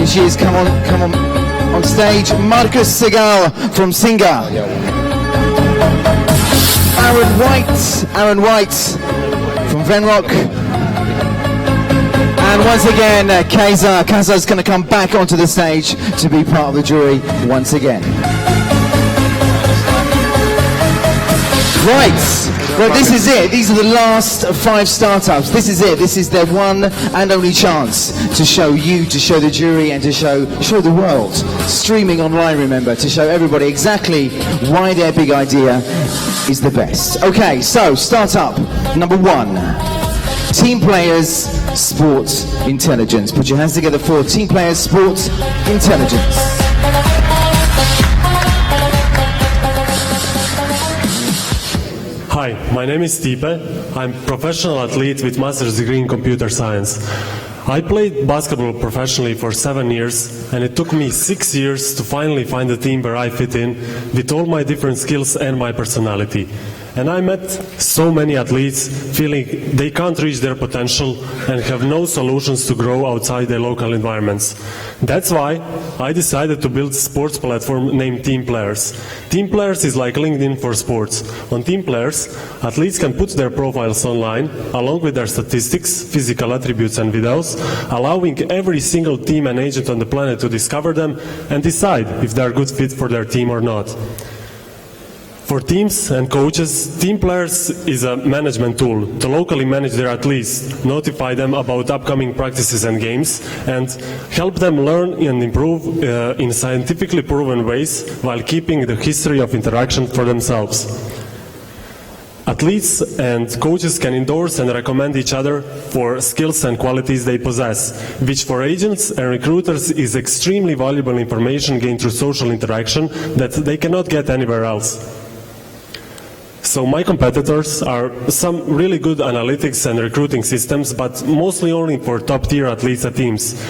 Here she is, come on stage, Marcus Segal from Singa. Aaron White from Venrock. And once again, Kaza's going to come back onto the stage to be part of the jury once again. Right, well this is it. These are the last 5 startups. This is it. This is their one and only chance to show you, to show the jury, and to show the world. Streaming online, remember, to show everybody exactly why their big idea is the best. Okay, so startup number 1. Team Players Sports Intelligence. Put your hands together for Team Players Sports Intelligence. Hi, my name is Stipe. I'm a professional athlete with master's degree in computer science. I played basketball professionally for 7 years, and it took me 6 years to finally find a team where I fit in with all my different skills and my personality. And I met so many athletes feeling they can't reach their potential and have no solutions to grow outside their local environments. That's why I decided to build a sports platform named Team Players. Team Players is like LinkedIn for sports. On Team Players, athletes can put their profiles online along with their statistics, physical attributes and videos, allowing every single team and agent on the planet to discover them and decide if they are a good fit for their team or not. For teams and coaches, Team Players is a management tool to locally manage their athletes, notify them about upcoming practices and games, and help them learn and improve in scientifically proven ways while keeping the history of interaction for themselves. Athletes and coaches can endorse and recommend each other for skills and qualities they possess, which for agents and recruiters is extremely valuable information gained through social interaction that they cannot get anywhere else. So my competitors are some really good analytics and recruiting systems, but mostly only for top-tier athletes and teams.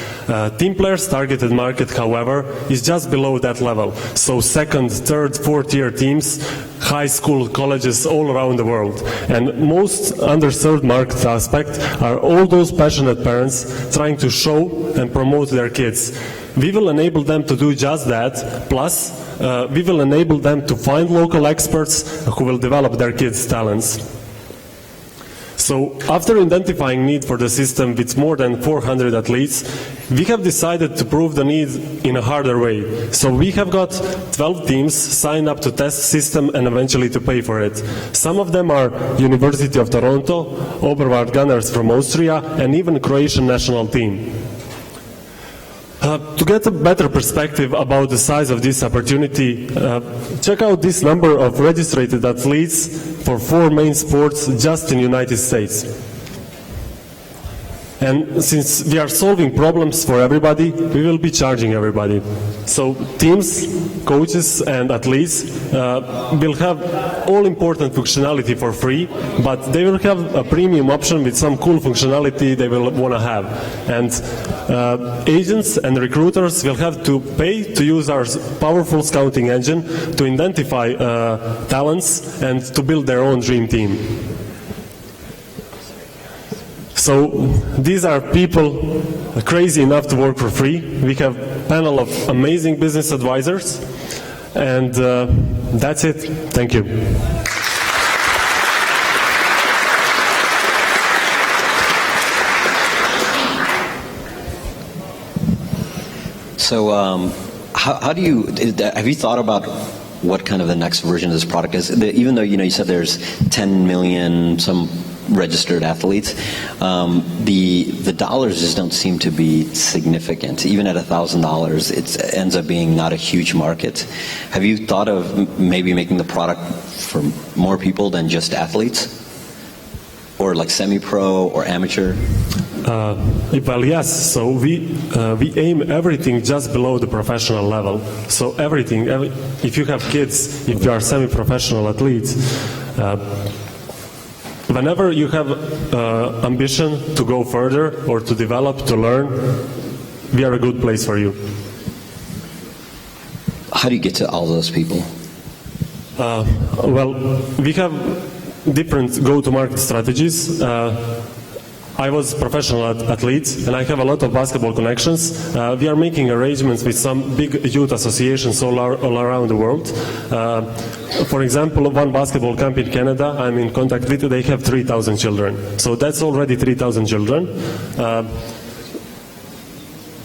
Team Players' targeted market, however, is just below that level. So second, third, fourth-tier teams, high school, colleges all around the world. And most underserved market aspect are all those passionate parents trying to show and promote their kids. We will enable them to do just that, plus we will enable them to find local experts who will develop their kids' talents. So after identifying need for the system with more than 400 athletes, we have decided to prove the need in a harder way. So we have got 12 teams signed up to test the system and eventually to pay for it. Some of them are University of Toronto, Oberwart Gunners from Austria, and even Croatian national team. To get a better perspective about the size of this opportunity, check out this number of registered athletes for 4 main sports just in the United States. And since we are solving problems for everybody, we will be charging everybody. So teams, coaches and athletes will have all important functionality for free, but they will have a premium option with some cool functionality they will want to have. And agents and recruiters will have to pay to use our powerful scouting engine to identify talents and to build their own dream team. So these are people crazy enough to work for free. We have a panel of amazing business advisors, and that's it. Thank you. So how do you, have you thought about what kind of the next version of this product is? Even though you said there's 10 million some registered athletes, the dollars just don't seem to be significant. Even at $1,000, it ends up being not a huge market. Have you thought of maybe making the product for more people than just athletes? Or like semi-pro or amateur? Well, yes. So we aim everything just below the professional level. So everything, if you have kids, if you are semi-professional athletes, whenever you have ambition to go further or to develop, to learn, we are a good place for you. How do you get to all those people? Well, we have different go-to-market strategies. I was professional athlete and I have a lot of basketball connections. We are making arrangements with some big youth associations all around the world. For example, one basketball camp in Canada I'm in contact with, they have 3,000 children. So that's already 3,000 children.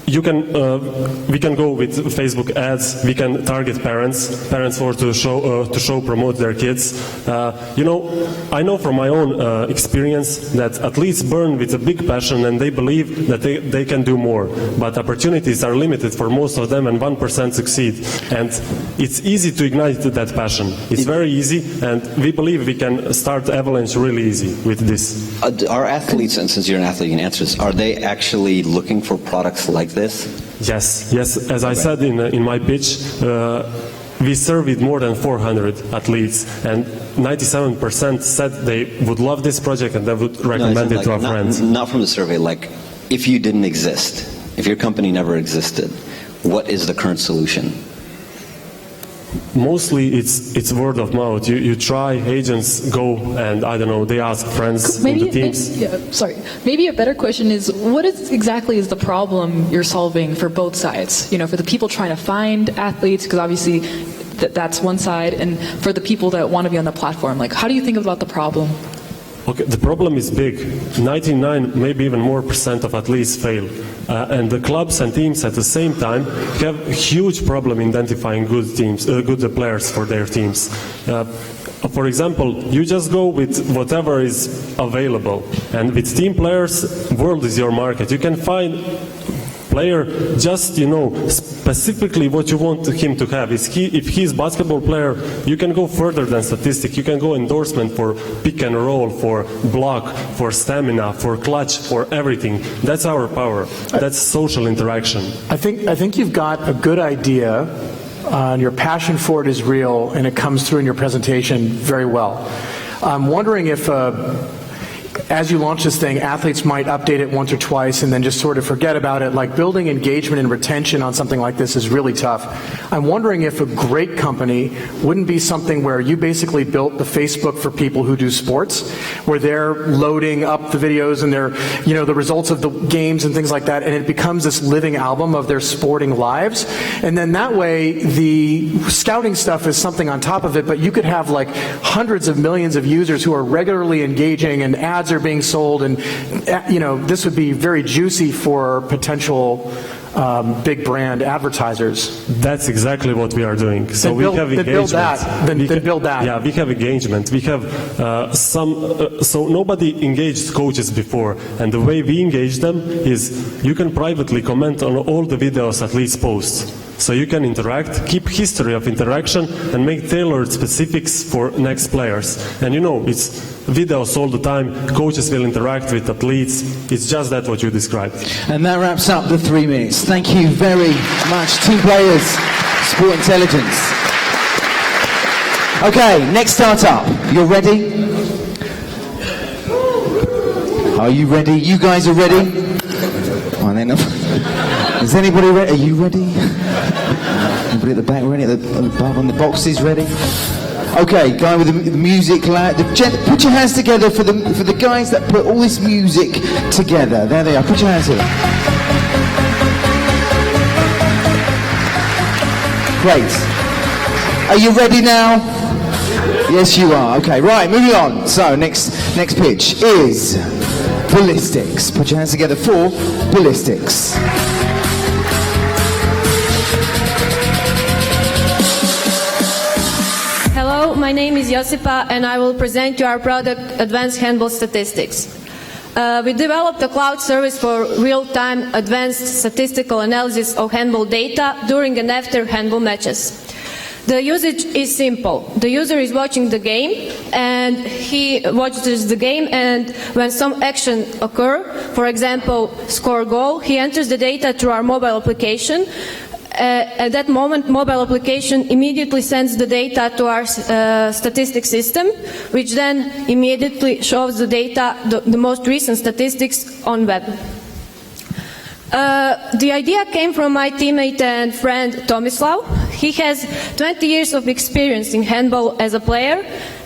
We can go with Facebook ads. We can target parents for to show promote their kids. I know from my own experience that athletes burn with a big passion and they believe that they can do more. But opportunities are limited for most of them, and 1% succeed. And it's easy to ignite that passion. It's very easy, and we believe we can start Avalanche really easy with this. Are athletes, and since you're an athlete, you can answer this, are they actually looking for products like this? Yes. As I said in my pitch, we surveyed more than 400 athletes, and 97% said they would love this project and they would recommend it to our friends. Not from the survey, like if you didn't exist, if your company never existed, what is the current solution? Mostly it's word of mouth. You try, agents go, and I don't know, they ask friends in the teams. Maybe a better question is, what exactly is the problem you're solving for both sides? For the people trying to find athletes, because obviously that's one side, and for the people that want to be on the platform. Like, how do you think about the problem? Okay, the problem is big. 99, maybe even more % of athletes fail. And the clubs and teams at the same time have a huge problem identifying good players for their teams. For example, you just go with whatever is available. And with team players, world is your market. You can find player just, specifically what you want him to have. If he's basketball player, you can go further than statistic. You can go endorsement for pick and roll, for block, for stamina, for clutch, for everything. That's our power. That's social interaction. I think you've got a good idea, and your passion for it is real, and it comes through in your presentation very well. I'm wondering if as you launch this thing, athletes might update it once or twice and then just sort of forget about it. Like, building engagement and retention on something like this is really tough. I'm wondering if a great company wouldn't be something where you basically built the Facebook for people who do sports, where they're loading up the videos and they're, the results of the games and things like that, and it becomes this living album of their sporting lives. And then that way, the scouting stuff is something on top of it, but you could have like hundreds of millions of users who are regularly engaging, and ads are being sold, and this would be very juicy for potential big brand advertisers. That's exactly what we are doing. So we have engagement. Then build that. Yeah, we have engagement. We have so nobody engaged coaches before, and the way we engage them is you can privately comment on all the videos athletes post. So you can interact, keep history of interaction, and make tailored specifics for next players. And it's videos all the time. Coaches will interact with athletes. It's just that what you described. And that wraps up the 3 minutes. Thank you very much, Team Players, Sport Intelligence. Okay, next startup. You're ready? Are you ready? You guys are ready? Oh, then, is anybody ready? Are you ready? Anybody at the back ready? Above on the boxes ready? Okay, guy with the music. Put your hands together for the guys that put all this music together. There they are. Put your hands together. Great. Are you ready now? Yes, you are. Okay, right. Moving on. So next pitch is ballistics. Put your hands together for ballistics. Hello, my name is Josipa, and I will present you our product, Advanced Handball Statistics. We developed a cloud service for real-time advanced statistical analysis of handball data during and after handball matches. The usage is simple. The user is watching the game, and he watches the game, and when some action occurs, for example, score a goal, he enters the data through our mobile application. At that moment, mobile application immediately sends the data to our statistics system, which then immediately shows the data, the most recent statistics on web. The idea came from my teammate and friend Tomislav. He has 20 years of experience in handball as a player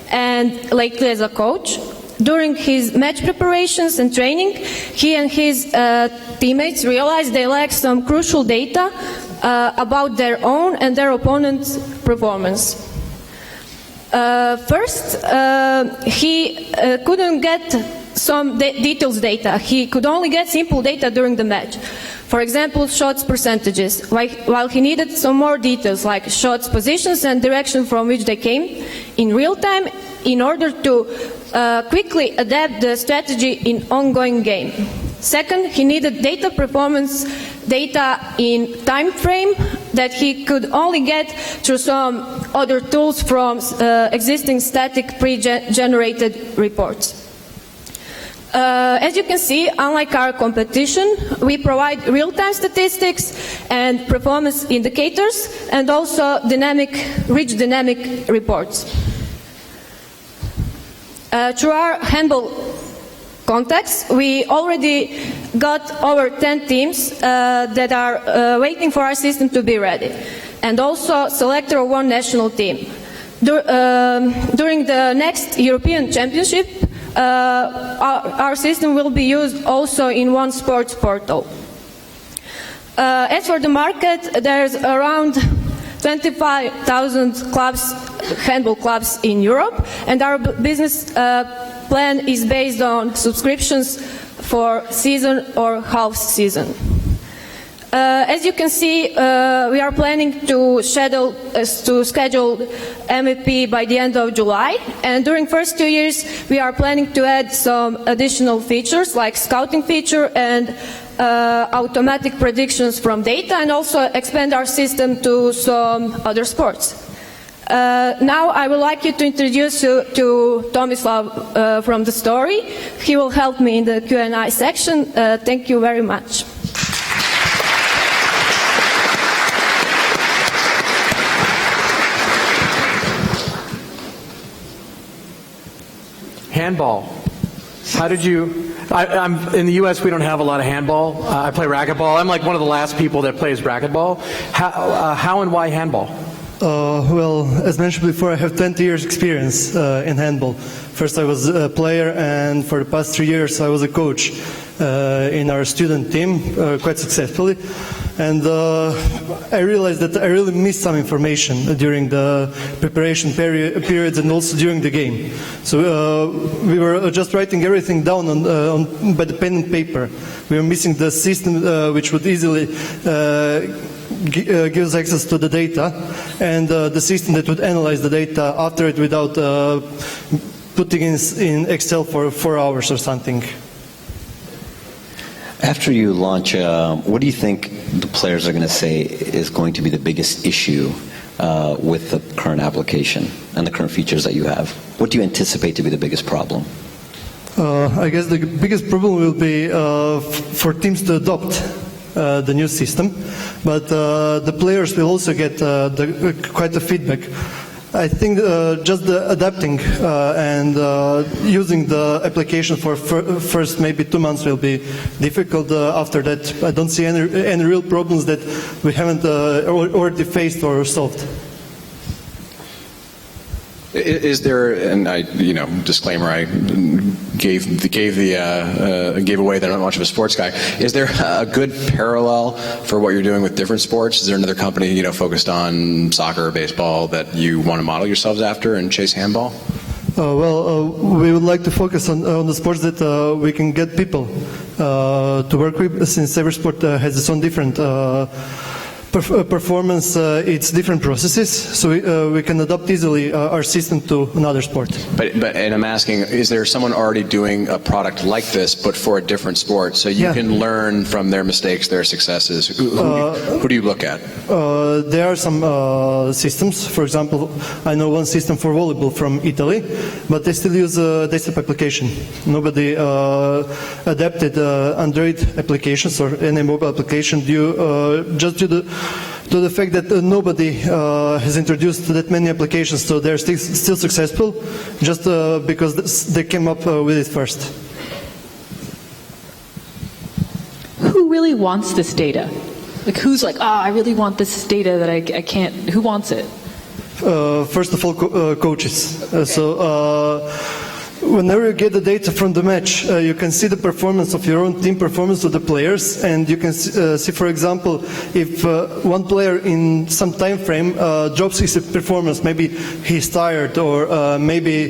and lately as a coach. During his match preparations and training, he and his teammates realized they lacked some crucial data about their own and their opponent's performance. First, he couldn't get some details data. He could only get simple data during the match. For example, shots percentages, while he needed some more details like shots positions and direction from which they came in real time in order to quickly adapt the strategy in ongoing game. Second, he needed data performance data in time frame that he could only get through some other tools from existing static pre-generated reports. As you can see, unlike our competition, we provide real-time statistics and performance indicators and also rich dynamic reports. Through our handball context, we already got over 10 teams that are waiting for our system to be ready, and also selected one national team. During the next European Championship, our system will be used also in one sports portal. As for the market, there's around 25,000 clubs, handball clubs in Europe, and our business plan is based on subscriptions for season or half season. As you can see, we are planning to schedule MVP by the end of July, and during first 2 years we are planning to add some additional features like scouting feature and automatic predictions from data, and also expand our system to some other sports. Now I would like you to introduce you to Tomislav from the story. He will help me in the Q&A section. Thank you very much. Handball. How did you? I'm in the U.S. We don't have a lot of handball. I play racquetball. I'm like one of the last people that plays racquetball. How and why handball? Well, as mentioned before, I have 20 years experience in handball. First I was a player, and for the past 3 years I was a coach in our student team, quite successfully. And I realized that I really missed some information during the preparation periods and also during the game. So we were just writing everything down by the pen and paper. We were missing the system which would easily gives access to the data, and the system that would analyze the data after it without putting in Excel for 4 hours or something. After you launch, what do you think the players are going to say is going to be the biggest issue with the current application and the current features that you have? What do you anticipate to be the biggest problem? I guess the biggest problem will be for teams to adopt the new system, but the players will also get quite a feedback. I think just the adapting and using the application for first maybe 2 months will be difficult. After that, I don't see any real problems that we haven't already faced or solved. Is there, and I, disclaimer, I gave away that I'm not much of a sports guy. Is there a good parallel for what you're doing with different sports? Is there another company, focused on soccer or baseball that you want to model yourselves after and chase handball? We would like to focus on the sports that we can get people to work with, since every sport has its own different performance, it's different processes, so we can adapt easily our system to another sport. But and I'm asking, is there someone already doing a product like this, but for a different sport, so you can learn from their mistakes, their successes? Who do you look at? There are some systems. For example, I know one system for volleyball from Italy, but they still use a desktop application. Nobody adapted Android applications or any mobile application just due to the fact that nobody has introduced that many applications, so they're still successful just because they came up with it first. Who really wants this data? Like, who's like, I really want this data that I can't, who wants it? First of all, coaches. So whenever you get the data from the match, you can see the performance of your own team, performance of the players, and you can see, for example, if one player in some time frame drops his performance, maybe he's tired, or maybe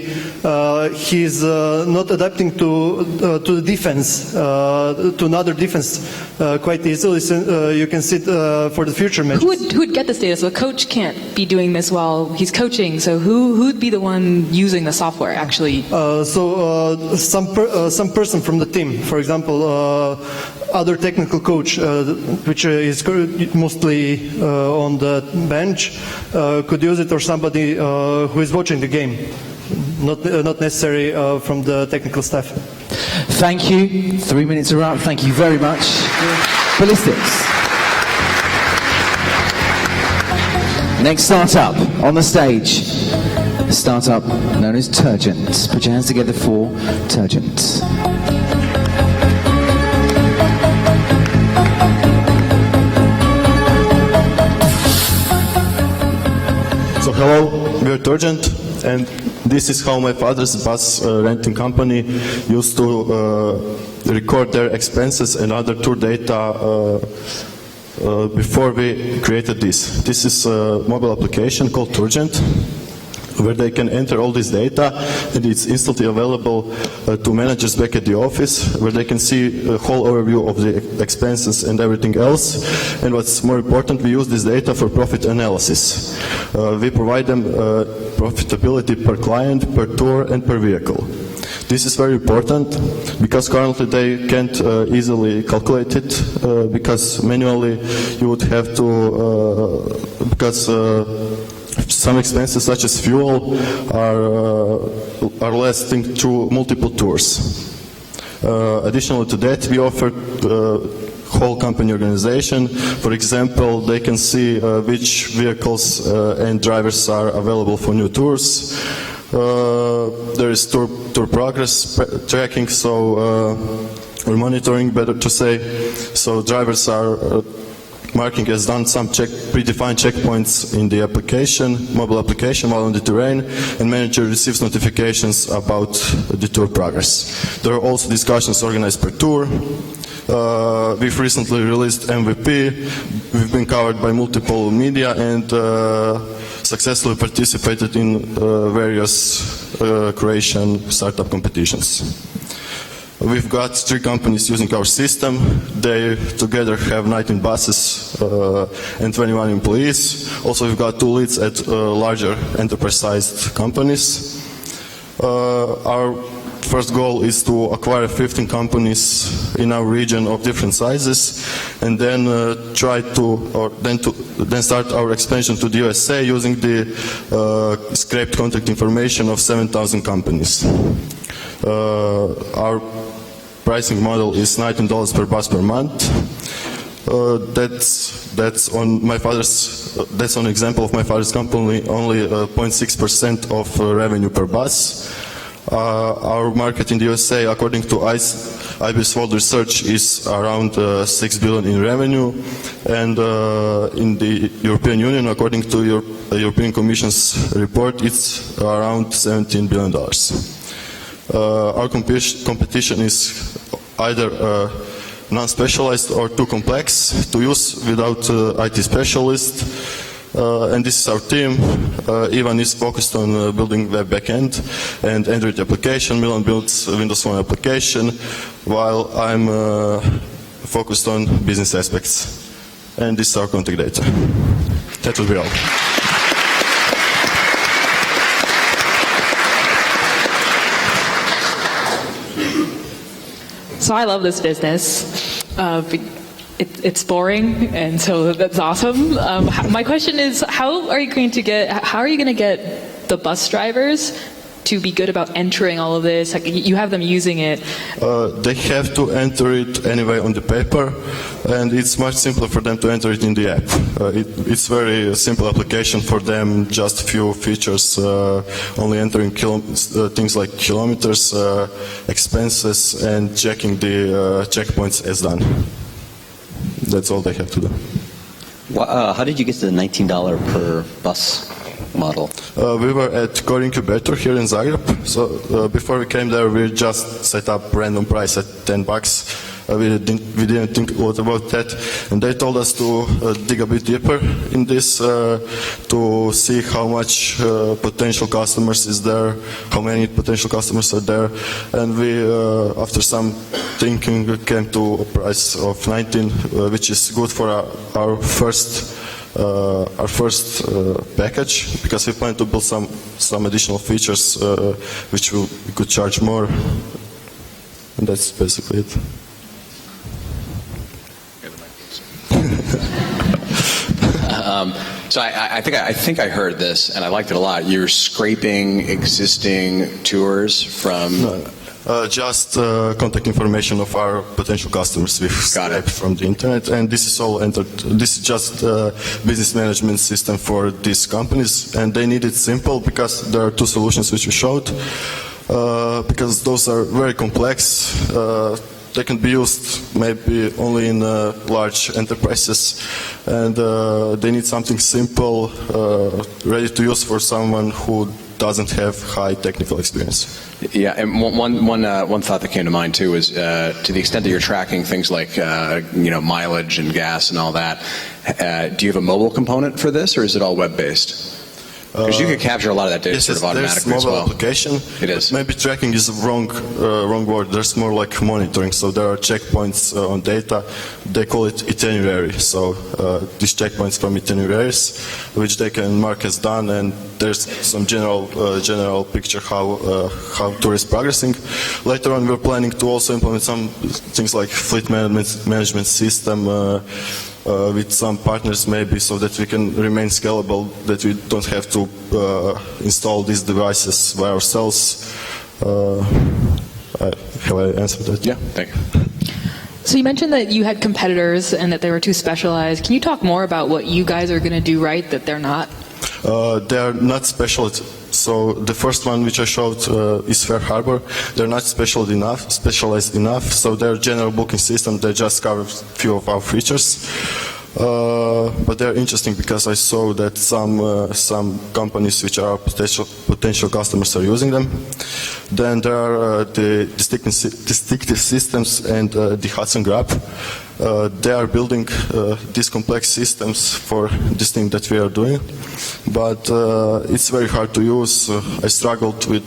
he's not adapting to the defense, to another defense quite easily. So, you can see it for the future matches. Who would get this data? So the coach can't be doing this while he's coaching. So who'd be the one using the software actually? Some person from the team, for example, other technical coach, which is mostly on the bench, could use it, or somebody who is watching the game, not necessary from the technical staff. Thank you. 3 minutes are up. Thank you very much. Ballistics. Next startup on the stage. A startup known as Turgent. Put your hands together for Turgent. So hello, we're Turgent, and this is how my father's bus renting company used to record their expenses and other tour data before we created this. This is a mobile application called Turgent, where they can enter all this data, and it's instantly available to managers back at the office, where they can see a whole overview of the expenses and everything else. And what's more important, we use this data for profit analysis. We provide them profitability per client, per tour, and per vehicle. This is very important because currently they can't easily calculate it because manually you would have to, because some expenses such as fuel are lasting through multiple tours. Additionally to that, we offer whole company organization. For example, they can see which vehicles and drivers are available for new tours. There is tour progress tracking, so or monitoring, better to say. So drivers are marking as done some predefined checkpoints in the application, mobile application while on the terrain, and manager receives notifications about the tour progress. There are also discussions organized per tour. We've recently released MVP. We've been covered by multiple media and successfully participated in various Croatian startup competitions. We've got 3 companies using our system. They together have 19 buses and 21 employees. Also, we've got 2 leads at larger enterprise-sized companies. Our first goal is to acquire 15 companies in our region of different sizes, and then then start our expansion to the USA using the scraped contact information of 7,000 companies. Our pricing model is $19 per bus per month. That's on my father's. That's an example of my father's company. Only 0.6% of revenue per bus. Our market in the USA, according to IBIS World Research, is around 6 billion in revenue, and in the European Union, according to the European Commission's report, it's around $17 billion. Our competition is either non-specialized or too complex to use without IT specialists. And this is our team. Ivan is focused on building web backend and Android application. Milan builds Windows Phone application, while I'm focused on business aspects. And this is our contact data. That will be all. So I love this business. It's boring, and so that's awesome. My question is, how are you going to get the bus drivers to be good about entering all of this? Like, you have them using it. They have to enter it anyway on the paper, and it's much simpler for them to enter it in the app. It's very simple application for them, just a few features, only entering things like kilometers, expenses, and checking the checkpoints as done. That's all they have to do. How did you get to the $19 per bus? model? We were at Core Incubator here in Zagreb. So before we came there, we just set up random price at $10. We didn't think a lot about that, and they told us to dig a bit deeper in this to see how much potential customers is there, how many potential customers are there, and we, after some thinking, came to a price of 19, which is good for our first package, because we plan to build some additional features which we could charge more, and that's basically it. So I think I heard this, and I liked it a lot. You're scraping existing tours from... Just contact information of our potential customers we've scraped from the internet, and this is all entered. This is just a business management system for these companies, and they need it simple because there are two solutions which we showed. Because those are very complex. They can be used maybe only in large enterprises, and they need something simple, ready to use for someone who doesn't have high technical experience. Yeah, and one thought that came to mind too is to the extent that you're tracking things like mileage and gas and all that. Do you have a mobile component for this, or is it all web-based? Because you could capture a lot of that data sort of automatically as well. There's mobile application. It is. Maybe tracking is the wrong word. There's more like monitoring. So there are checkpoints on data. They call it itinerary. So these checkpoints from itineraries, which they can mark as done, and there's some general picture how tour is progressing. Later on, we're planning to also implement some things like fleet management system. With some partners maybe, so that we can remain scalable, that we don't have to install these devices by ourselves. Have I answered that? Yeah, thank you. So you mentioned that you had competitors and that they were too specialized. Can you talk more about what you guys are going to do right that they're not? They are not specialized. So the first one which I showed is Fair Harbor. They're not specialized enough. So their general booking system, they just cover a few of our features. But they're interesting because I saw that some companies which are potential customers are using them. Then there are the distinctive systems and the Hudson Grab. They are building these complex systems for this thing that we are doing, but it's very hard to use. I struggled with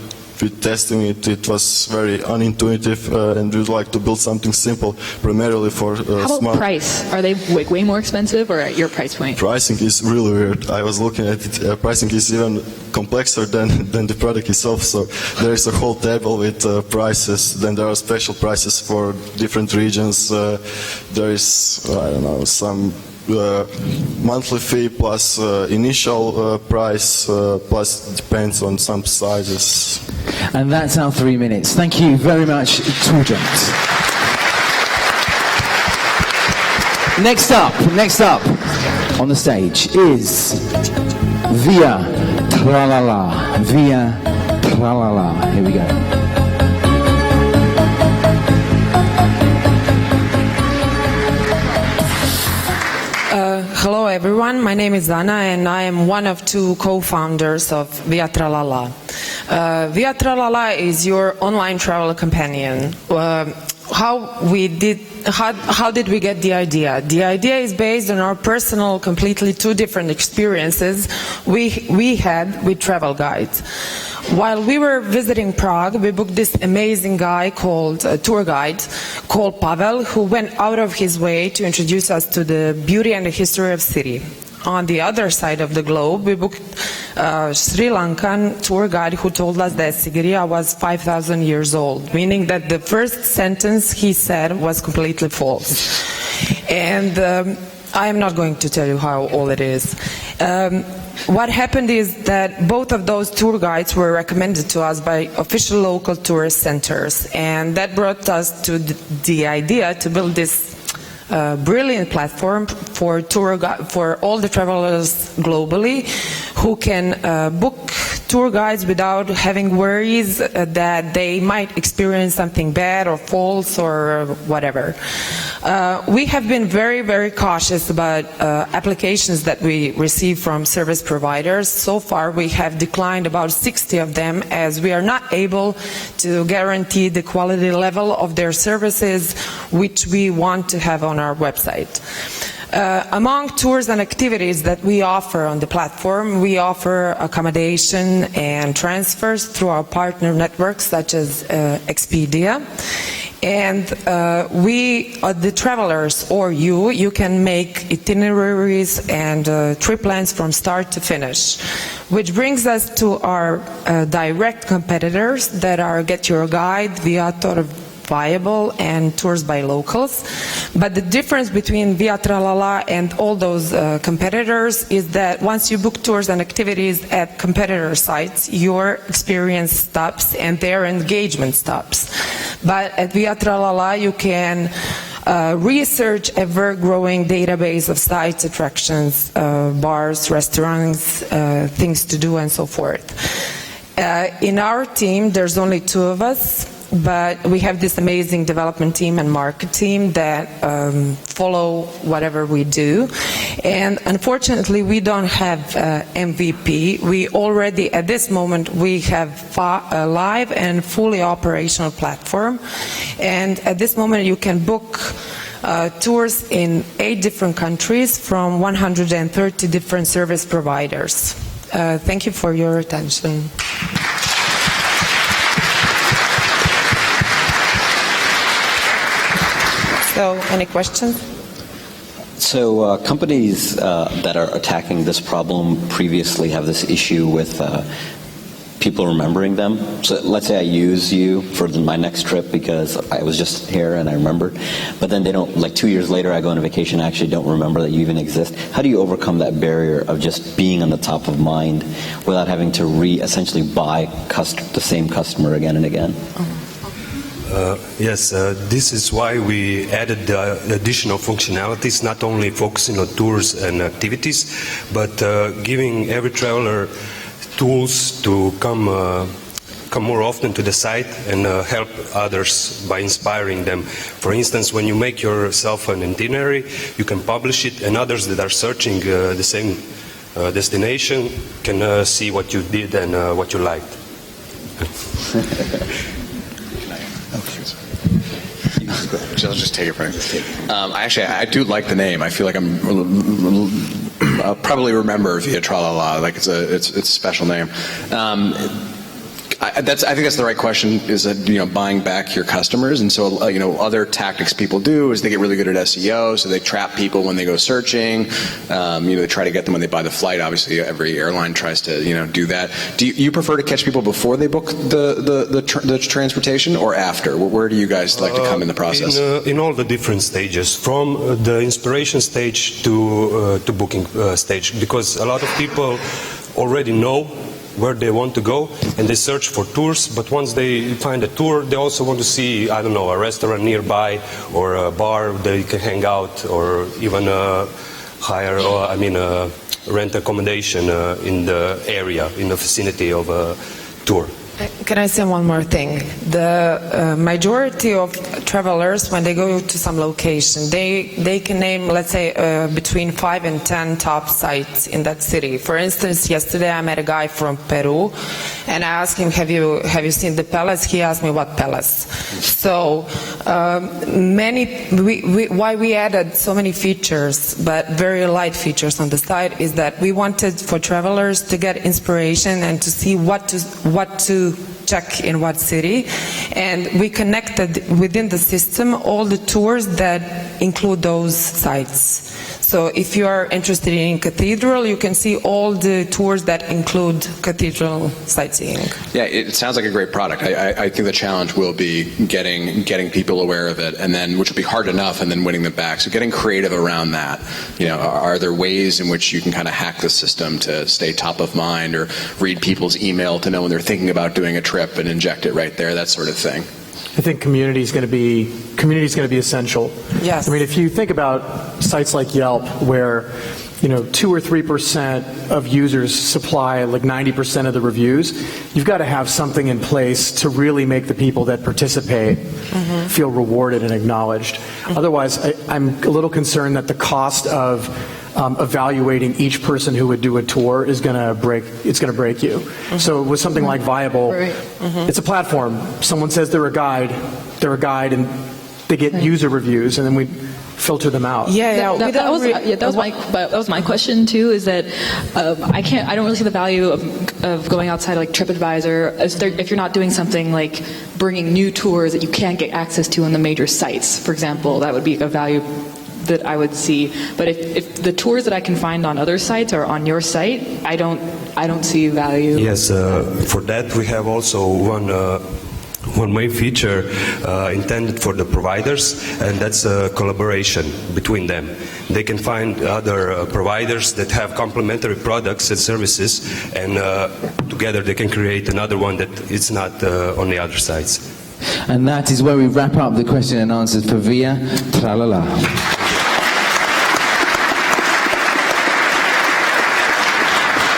testing it. It was very unintuitive, and we'd like to build something simple, primarily for How about price? Are they way more expensive, or at your price point? Pricing is really weird. I was looking at it. Pricing is even complexer than the product itself. So there is a whole table with prices. Then there are special prices for different regions. There is, I don't know, some monthly fee plus initial price plus depends on some sizes. And that's our 3 minutes. Thank you very much, Torjent. Next up on the stage is Via Tralala. Via Tralala. Here we go. Hello everyone, my name is Ana and I am one of two co-founders of Via Tralala. Via Tralala is your online travel companion. How did we get the idea? The idea is based on our personal, completely two different experiences we had with travel guides. While we were visiting Prague, we booked this amazing guy tour guide called Pavel, who went out of his way to introduce us to the beauty and the history of city. On the other side of the globe, we booked a Sri Lankan tour guide who told us that Sigiriya was 5,000 years old, meaning that the first sentence he said was completely false. And I am not going to tell you how old it is. What happened is that both of those tour guides were recommended to us by official local tourist centers, and that brought us to the idea to build this brilliant platform for all the travelers globally who can book tour guides without having worries that they might experience something bad or false or whatever. We have been very, very cautious about applications that we receive from service providers. So far, we have declined about 60 of them as we are not able to guarantee the quality level of their services which we want to have on our website. Among tours and activities that we offer on the platform, we offer accommodation and transfers through our partner networks such as Expedia. And the travelers or you can make itineraries and trip plans from start to finish. Which brings us to our direct competitors that are Get Your Guide, Viator, Viable, and Tours by Locals. But the difference between Via Tralala and all those competitors is that once you book tours and activities at competitor sites, your experience stops and their engagement stops. But at Via Tralala, you can research a ever-growing database of sites, attractions, bars, restaurants, things to do, and so forth. In our team, there's only 2 of us, but we have this amazing development team and market team that follow whatever we do. And unfortunately, we don't have MVP. We already, at this moment, we have a live and fully operational platform. And at this moment, you can book tours in 8 different countries from 130 different service providers. Thank you for your attention. So, any questions? So companies that are attacking this problem previously have this issue with people remembering them. So let's say I use you for my next trip because I was just here and I remembered, but then they don't, like 2 years later I go on a vacation, I actually don't remember that you even exist. How do you overcome that barrier of just being on the top of mind without having to essentially buy the same customer again and again? Yes, this is why we added additional functionalities, not only focusing on tours and activities, but giving every traveler tools to come more often to the site and help others by inspiring them. For instance, when you make yourself an itinerary, you can publish it, and others that are searching the same destination can see what you did and what you liked. I'll just take it from you. Actually, I do like the name. I feel like I'll probably remember Via Tralala. Like it's a special name. I think that's the right question. Is that buying back your customers, and so other tactics people do is they get really good at SEO, so they trap people when they go searching. They try to get them when they buy the flight. Obviously, every airline tries to do that. Do you prefer to catch people before they book the transportation or after? Where do you guys like to come in the process? In all the different stages, from the inspiration stage to booking stage, because a lot of people already know where they want to go and they search for tours, but once they find a tour they also want to see, I don't know, a restaurant nearby or a bar they can hang out, or even hire, rent accommodation in the area, in the vicinity of a tour. Can I say one more thing? The majority of travelers, when they go to some location, they can name, let's say, between 5 and 10 top sites in that city. For instance, yesterday I met a guy from Peru, and I asked him, "Have you seen the palace?" He asked me, "What palace?" So why we added so many features, but very light features on the site, is that we wanted for travelers to get inspiration and to see what to check in what city, and we connected within the system all the tours that include those sites. So if you are interested in cathedral, you can see all the tours that include cathedral sightseeing. Yeah, it sounds like a great product. I think the challenge will be getting people aware of it, and then, which will be hard enough, and then winning them back. So getting creative around that. Are there ways in which you can kind of hack the system to stay top of mind, or read people's email to know when they're thinking about doing a trip and inject it right there, that sort of thing? I think community is going to be essential. Yes. I mean, if you think about sites like Yelp, where 2 or 3% of users supply like 90% of the reviews, you've got to have something in place to really make the people that participate feel rewarded and acknowledged. Otherwise, I'm a little concerned that the cost of evaluating each person who would do a tour is going to break you. So with something like Viable, it's a platform. Someone says they're a guide, and they get user reviews, and then we filter them out. That was my question too. Is that I don't really see the value of going outside like TripAdvisor if you're not doing something like bringing new tours that you can't get access to on the major sites. For example, that would be a value that I would see. But if the tours that I can find on other sites are on your site, I don't see value. Yes, for that we have also one main feature intended for the providers, and that's collaboration between them. They can find other providers that have complementary products and services, and together they can create another one that is not on the other sites. And that is where we wrap up the question and answers for Via Tralala.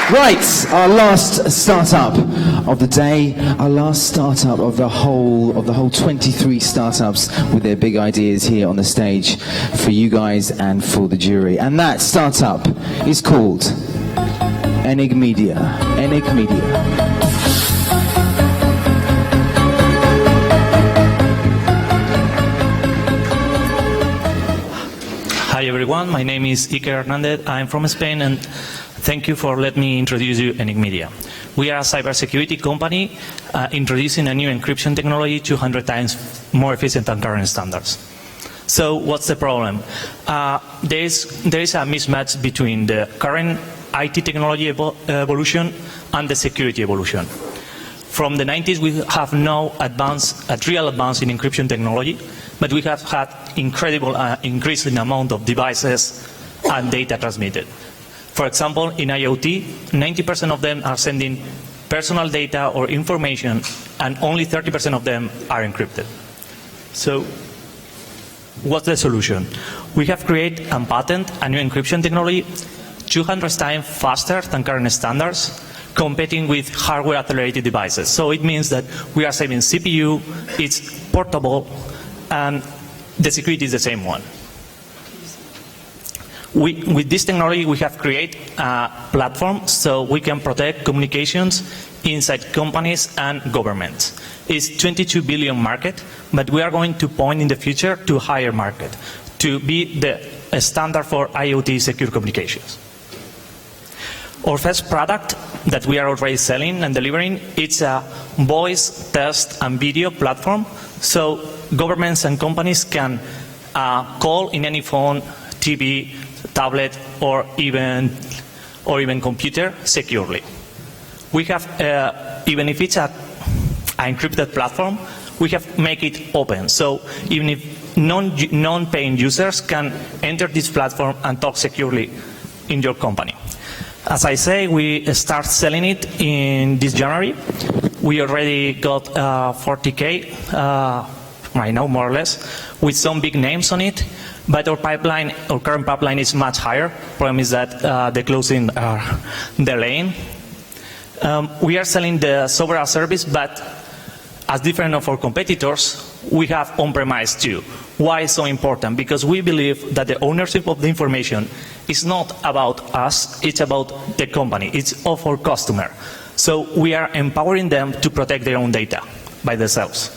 Right, our last startup of the day, our last startup of the whole 23 startups with their big ideas here on the stage for you guys and for the jury. And that startup is called Enigmedia. Enigmedia. Hi everyone, my name is Iker Hernandez. I'm from Spain, and thank you for letting me introduce you Enigmedia. We are a cybersecurity company introducing a new encryption technology 200 times more efficient than current standards. So what's the problem? There is a mismatch between the current IT technology evolution and the security evolution. From the 90s, we have no real advance in encryption technology, but we have had incredible increase in amount of devices and data transmitted. For example, in IoT, 90% of them are sending personal data or information, and only 30% of them are encrypted. So, what's the solution? We have created and patented a new encryption technology 200 times faster than current standards, competing with hardware-accelerated devices. So it means that we are saving CPU, it's portable, and the security is the same one. With this technology, we have created a platform so we can protect communications inside companies and governments. It's $22 billion market, but we are going to point in the future to a higher market, to be the standard for IoT secure communications. Our first product that we are already selling and delivering, it's a voice, text, and video platform, so governments and companies can call in any phone, TV, tablet, or even computer securely. We have, even if it's an encrypted platform, we have make it open. So even if non-paying users can enter this platform and talk securely in your company. As I say, we start selling it in this January. We already got 40K right now, more or less, with some big names on it. But our current pipeline is much higher. Problem is that the closing are delaying. We are selling the software as a service, but as different of our competitors, we have on-premise too. Why is so important? Because we believe that the ownership of the information is not about us, it's about the company, it's of our customer. So we are empowering them to protect their own data by themselves.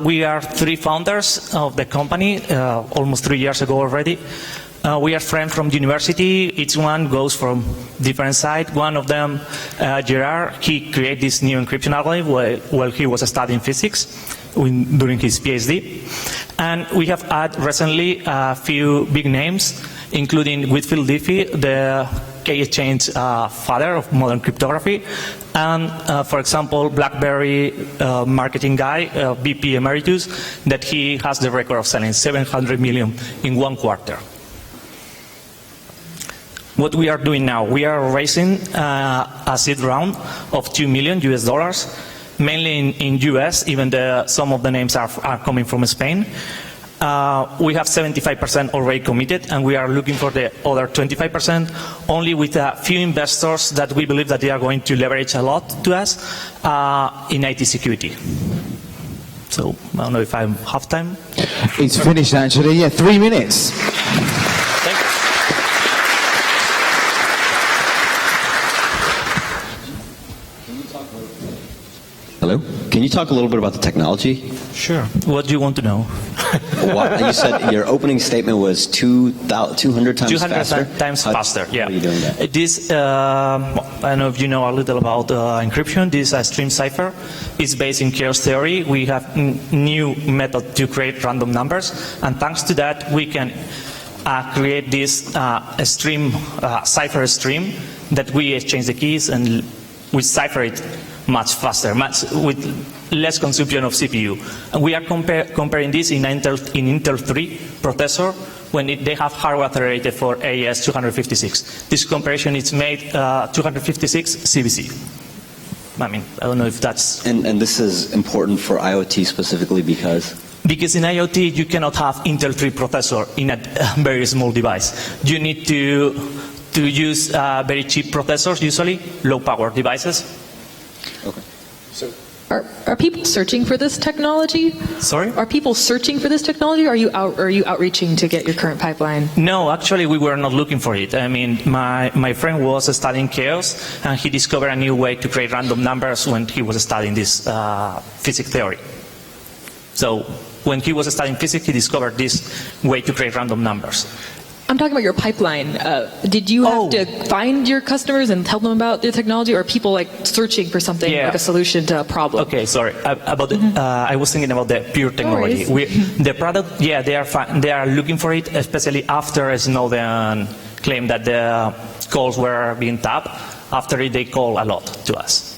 We are 3 founders of the company, almost 3 years ago already. We are friends from university. Each one goes from different side. One of them, Gerard, he created this new encryption algorithm while he was studying physics during his PhD. And we have had recently a few big names, including Whitfield Diffie, the K-Exchange father of modern cryptography, and, for example, BlackBerry marketing guy, VP Emeritus, that he has the record of selling 700 million in 1 quarter. What we are doing now, we are raising a seed round of $2 million US, mainly in US, even some of the names are coming from Spain. We have 75% already committed, and we are looking for the other 25%, only with a few investors that we believe that they are going to leverage a lot to us in IT security. So I don't know if I have time. It's finished, actually. Yeah, 3 minutes. Thank you. Hello? Can you talk a little bit about the technology? Sure. What do you want to know? You said your opening statement was 200 times 200 faster? times faster, yeah. How are you doing that? This, I don't know if you know a little about encryption. This stream cipher is based in chaos theory. We have new method to create random numbers, and thanks to that, we can create this stream, cipher stream that we exchange the keys and we cipher it much faster, with less consumption of CPU. And we are comparing this in Intel 3 processor when they have hardware accelerated for AES 256. This comparison is made 256 CBC. I mean, I don't know if that's... And this is important for IoT specifically because? Because in IoT, you cannot have Intel 3 processor in a very small device. You need to use very cheap processors, usually low power devices. Okay. So, are people searching for this technology? Sorry? Are people searching for this technology, or are you outreaching to get your current pipeline? No, actually we were not looking for it. I mean, my friend was studying chaos, and he discovered a new way to create random numbers when he was studying this physics theory. So when he was studying physics, he discovered this way to create random numbers. I'm talking about your pipeline. Did you have to find your customers and tell them about the technology, or are people like searching for something like a solution to a problem? Okay, sorry. About I was thinking about the pure technology. The product, yeah, they are looking for it, especially after Snowden claimed that the calls were being tapped. After it, they call a lot to us.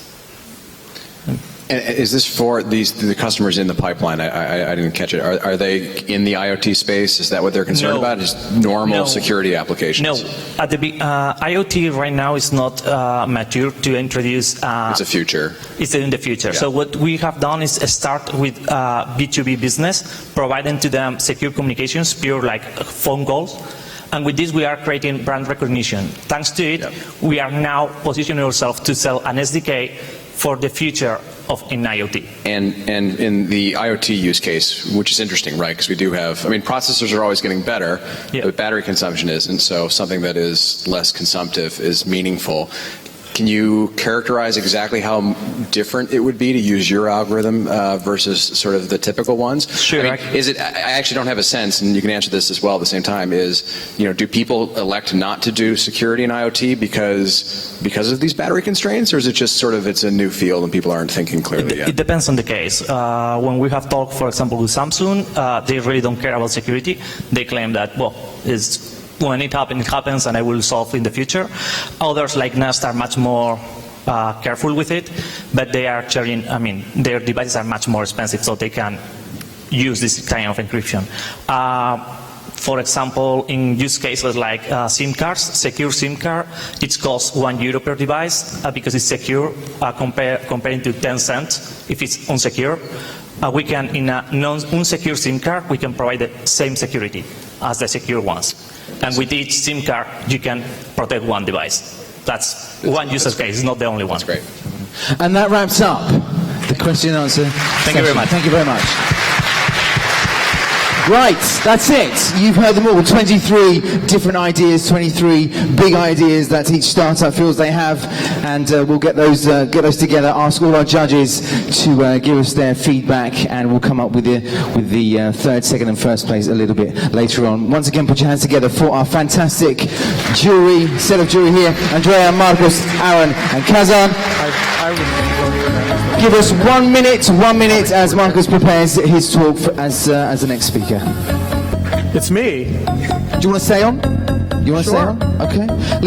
And is this for the customers in the pipeline? I didn't catch it. Are they in the IoT space? Is that what they're concerned about? Just normal security applications? No. At the IoT right now is not mature to introduce. It's a future. It's in the future. Yeah. So what we have done is start with B2B business, providing to them secure communications, pure like phone calls. And with this, we are creating brand recognition. Thanks to it, we are now positioning ourselves to sell an SDK for the future in IoT. And in the IoT use case, which is interesting, right? Because we do have, I mean, processors are always getting better, but battery consumption isn't. So something that is less consumptive is meaningful. Can you characterize exactly how different it would be to use your algorithm versus sort of the typical ones? Sure. I mean, I actually don't have a sense, and you can answer this as well at the same time, do people elect not to do security in IoT because of these battery constraints, or is it just sort of it's a new field and people aren't thinking clearly yet? It depends on the case. When we have talked, for example, with Samsung, they really don't care about security. They claim that, well, when it happens, and I will solve in the future. Others, like Nest, are much more careful with it, but they are sharing, I mean, their devices are much more expensive, so they can use this kind of encryption. For example, in use cases like SIM cards, secure SIM card, it costs €1 per device because it's secure, comparing to 10 cents if it's unsecure. We can, in a unsecure SIM card, we can provide the same security as the secure ones. And with each SIM card, you can protect one device. That's one use case, it's not the only one. That's great. And that wraps up the question and answer Thank you very much. Thank you very much. Right, that's it. You've heard them all. 23 different ideas, 23 big ideas that each startup feels they have, and we'll get those together. Ask all our judges to give us their feedback, and we'll come up with the third, second, and first place a little bit later on. Once again, put your hands together for our fantastic jury, set of jury here: Andrea, Marcos, Aaron, and Kazan. Give us 1 minute as Marcus prepares his talk as the next speaker. It's me. Do you want to stay on? You want to stay on? Okay.